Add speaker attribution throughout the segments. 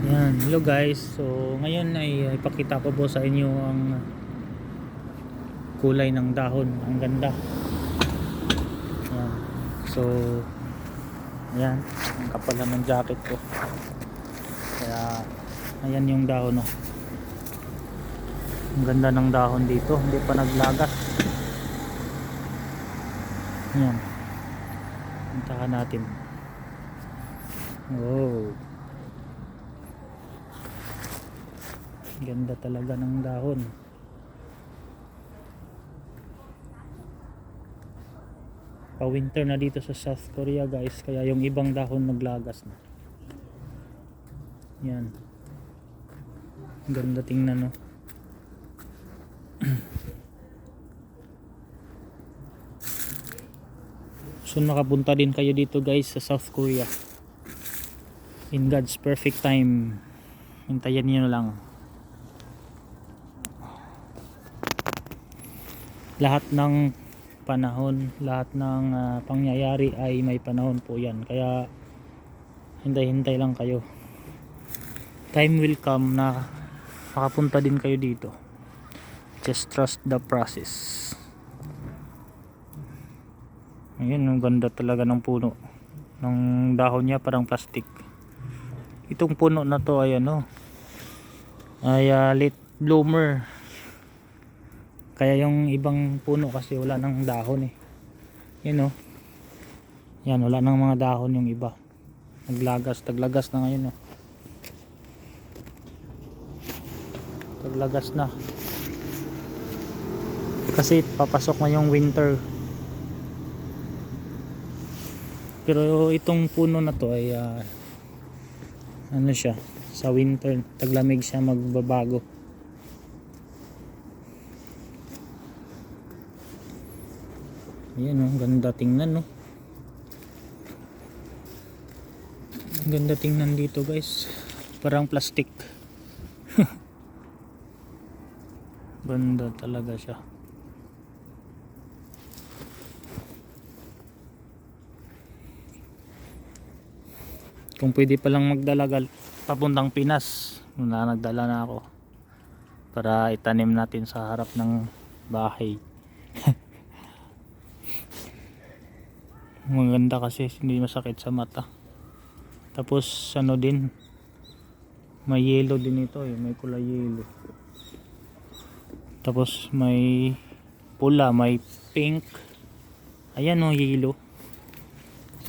Speaker 1: Yan, hello guys. So ngayon ay ipakita ko po sa inyo ang kulay ng dahon. Ang ganda. Yan. So ayan, ang kapal na ng jacket ko. Kaya ayan yung dahon, oh. Ang ganda ng dahon dito, hindi pa naglagas. Ayan, puntahan natin. Oh, ganda talaga ng dahon. Pa-winter na dito sa South Korea guys, kaya yung ibang dahon naglagas na. Yan, ganda tingnan, no. So makapunta din kayo dito guys sa South Korea in God's perfect time. Hintayin niyo lang. Lahat ng panahon, lahat ng pangyayari ay may panahon po yan. Kaya hintay-hintay lang kayo. Time will come na makapunta din kayo dito. Just trust the process. Ayun, ang ganda talaga ng puno. Ng dahon niya parang plastic. Itong puno na to ay ay late bloomer. Kaya yung ibang puno kasi wala nang dahon eh. Yan, oh. Yan, wala nang mga dahon yung iba. Taglagas na ngayon, oh. Taglagas na. Kasi papasok na yung winter. Pero itong puno na to ay siya, sa winter taglamig siya, magbabago. Ayan, oh, ganda tingnan, no. Ganda tingnan dito guys, parang plastic. Ganda talaga siya. Kung pwede palang magdala papuntang Pinas, nagdala na ako para itanim natin sa harap ng bahay. Maganda kasi hindi masakit sa mata. Tapos din, may yellow din ito eh, may kulay yellow. Tapos may pula, may pink. Ayan, oh, yellow.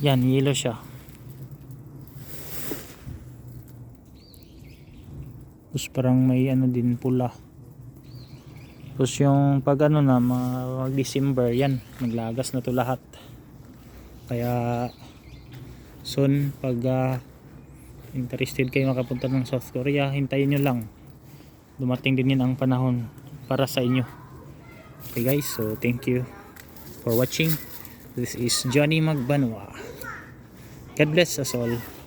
Speaker 1: Yan, yellow siya. Tapos parang may din pula. Tapos yung pag na mag December, yan, maglagas na to lahat. Kaya soon pag interested kayo makapunta ng South Korea, hintayin nyo lang. Dumating din yan ang panahon para sa inyo. Okay guys, so thank you for watching. This is Johnny Magbanwa. God bless us all.